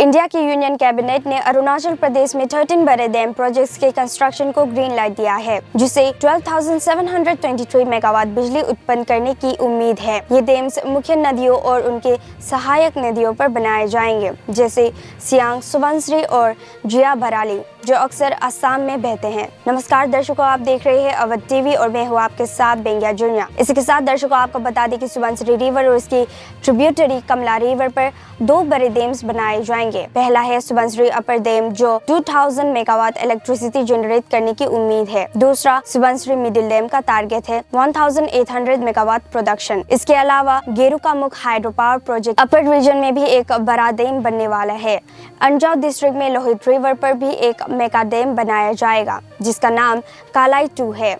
India की union cabinet ने अरुणाचल प्रदेश में 13 बड़े डैम प्रोजेक्ट्स के कंस्ट्रक्शन को ग्रीन लाइट दिया है, जिससे 12,723 मेगावाट बिजली उत्पन्न करने की उम्मीद है। ये डैम्स मुख्य नदियों और उनके सहायक नदियों पर बनाए जाएंगे, जैसे सियांग, सुबनसिरी और जिया भराली, जो अक्सर असम में बहते हैं। नमस्कार दर्शकों, आप देख रहे हैं अवध टीवी और मैं हूँ आपके साथ बेंगिया जुनिया। इसी के साथ दर्शकों आपको बता दें कि सुबनसिरी रिवर और उसकी ट्रिब्यूटरी कमला रिवर पर 2 बड़े डैम्स बनाए जाएंगे। पहला है सुबनसिरी अपर डैम, जो 2000 मेगावाट इलेक्ट्रिसिटी जनरेट करने की उम्मीद है। दूसरा सुबनसिरी मिडिल डैम का टारगेट है 1800 मेगावाट प्रोडक्शन। इसके अलावा गेरुकामुख हाइड्रो पावर प्रोजेक्ट अपर रीजन में भी एक बड़ा डैम बनने वाला है। अंजाव डिस्ट्रिक्ट में लोहित रिवर पर भी एक मेगा डैम बनाया जाएगा, जिसका नाम कालाई 2 है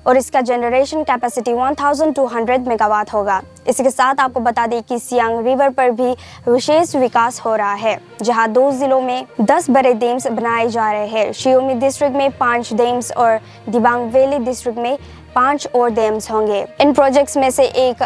और इसका जनरेशन कैपेसिटी 1200 मेगावाट होगा। इसी के साथ आपको बता दें कि सियांग रिवर पर भी विशेष विकास हो रहा है, जहां 2 जिलों में 10 बड़े डैम्स बनाए जा रहे हैं। शियोमी डिस्ट्रिक्ट में 5 डैम्स और दिबांग वैली डिस्ट्रिक्ट में 5 और डैम्स होंगे। इन प्रोजेक्ट्स में से एक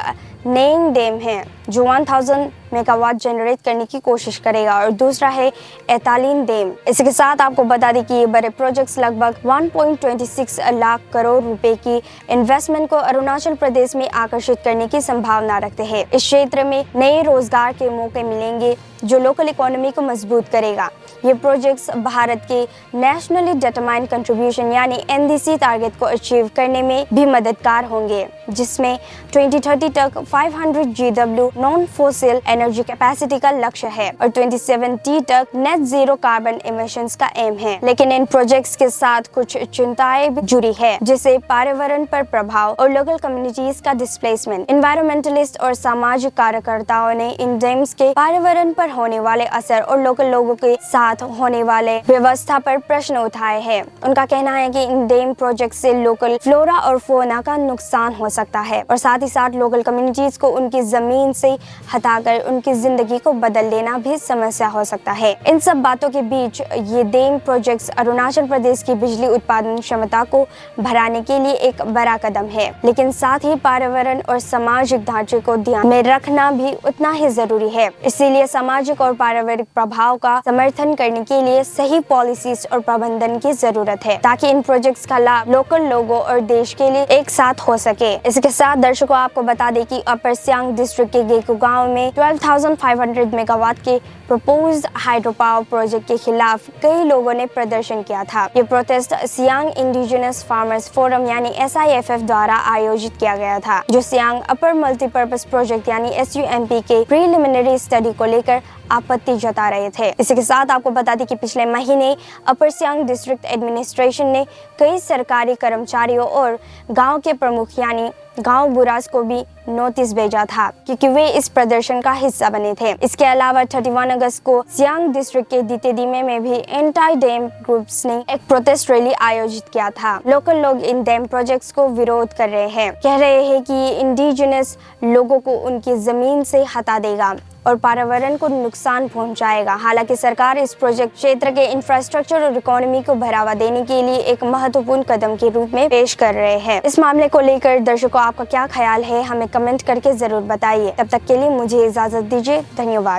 नेइंग डैम है, जो 1000 मेगावाट जनरेट करने की कोशिश करेगा, और दूसरा है एतालीन डैम। इसी के साथ आपको बता दें कि ये बड़े प्रोजेक्ट्स लगभग 1.26 लाख करोड़ रुपए की इन्वेस्टमेंट को अरुणाचल प्रदेश में आकर्षित करने की संभावना रखते हैं। इस क्षेत्र में नए रोजगार के मौके मिलेंगे, जो लोकल इकोनॉमी को मजबूत करेगा। ये प्रोजेक्ट्स भारत के नेशनली डिटरमाइंड कंट्रीब्यूशन यानी NDC टारगेट को अचीव करने में भी मददगार होंगे, जिसमें 2030 तक 500 GW non fossil energy capacity का लक्ष्य है और 2070 तक नेट जीरो कार्बन इमिशंस का एम है। लेकिन इन प्रोजेक्ट्स के साथ कुछ चिंताएं भी जुड़ी है, जैसे पर्यावरण पर प्रभाव और लोकल कम्युनिटीज का डिस्प्लेसमेंट। एनवायरमेंटलिस्ट और सामाजिक कार्यकर्ताओं ने इन डैम्स के पर्यावरण पर होने वाले असर और लोकल लोगों के साथ होने वाले व्यवस्था पर प्रश्न उठाए हैं। उनका कहना है कि इन डैम प्रोजेक्ट से लोकल फ्लोरा और फौना का नुकसान हो सकता है और साथ ही साथ लोकल कम्युनिटीज को उनकी जमीन से हटाकर उनकी जिंदगी को बदल देना भी समस्या हो सकता है। इन सब बातों के बीच ये डैम प्रोजेक्ट्स अरुणाचल प्रदेश की बिजली उत्पादन क्षमता को बढ़ाने के लिए एक बड़ा कदम है, लेकिन साथ ही पर्यावरण और सामाजिक ढांचे को ध्यान में रखना भी उतना ही जरूरी है। इसीलिए सामाजिक और पारिवारिक प्रभाव का समर्थन करने के लिए सही पॉलिसीज और प्रबंधन की जरूरत है, ताकि इन प्रोजेक्ट्स का लाभ लोकल लोगों और देश के लिए एक साथ हो सके। इसके साथ दर्शकों आपको बता दें कि अपर सियांग डिस्ट्रिक्ट के गेकू गांव में 12,500 मेगावाट के प्रपोज्ड हाइड्रो पावर प्रोजेक्ट के खिलाफ कई लोगों ने प्रदर्शन किया था। ये protest Siang indigenous farmers forum यानी SIFF द्वारा आयोजित किया गया था, जो सियांग अपर मल्टीपर्पज प्रोजेक्ट यानी SUMP के प्रीलिमिनरी स्टडी को लेकर आपत्ति जता रहे थे। इसी के साथ आपको बता दें कि पिछले महीने अपर सियांग डिस्ट्रिक्ट एडमिनिस्ट्रेशन ने कई सरकारी कर्मचारियों और गांव के प्रमुख यानी गांव बुराज को भी नोटिस भेजा था, क्योंकि वे इस प्रदर्शन का हिस्सा बने थे। इसके अलावा 31 अगस्त को सियांग डिस्ट्रिक्ट के दितेदिमे में भी एंटी डैम ग्रुप्स ने एक प्रोटेस्ट रैली आयोजित किया था। लोकल लोग इन डैम प्रोजेक्ट्स को विरोध कर रहे हैं, कह रहे हैं कि ये इंडिजिनस लोगों को उनकी जमीन से हटा देगा और पर्यावरण को नुकसान पहुंचाएगा। हालांकि सरकार इस प्रोजेक्ट क्षेत्र के इंफ्रास्ट्रक्चर और इकोनॉमी को बढ़ावा देने के लिए एक महत्वपूर्ण कदम के रूप में पेश कर रहे हैं। इस मामले को लेकर दर्शकों आपका क्या ख्याल है, हमें कमेंट करके जरूर बताइए। तब तक के लिए मुझे इजाजत दीजिए। धन्यवाद।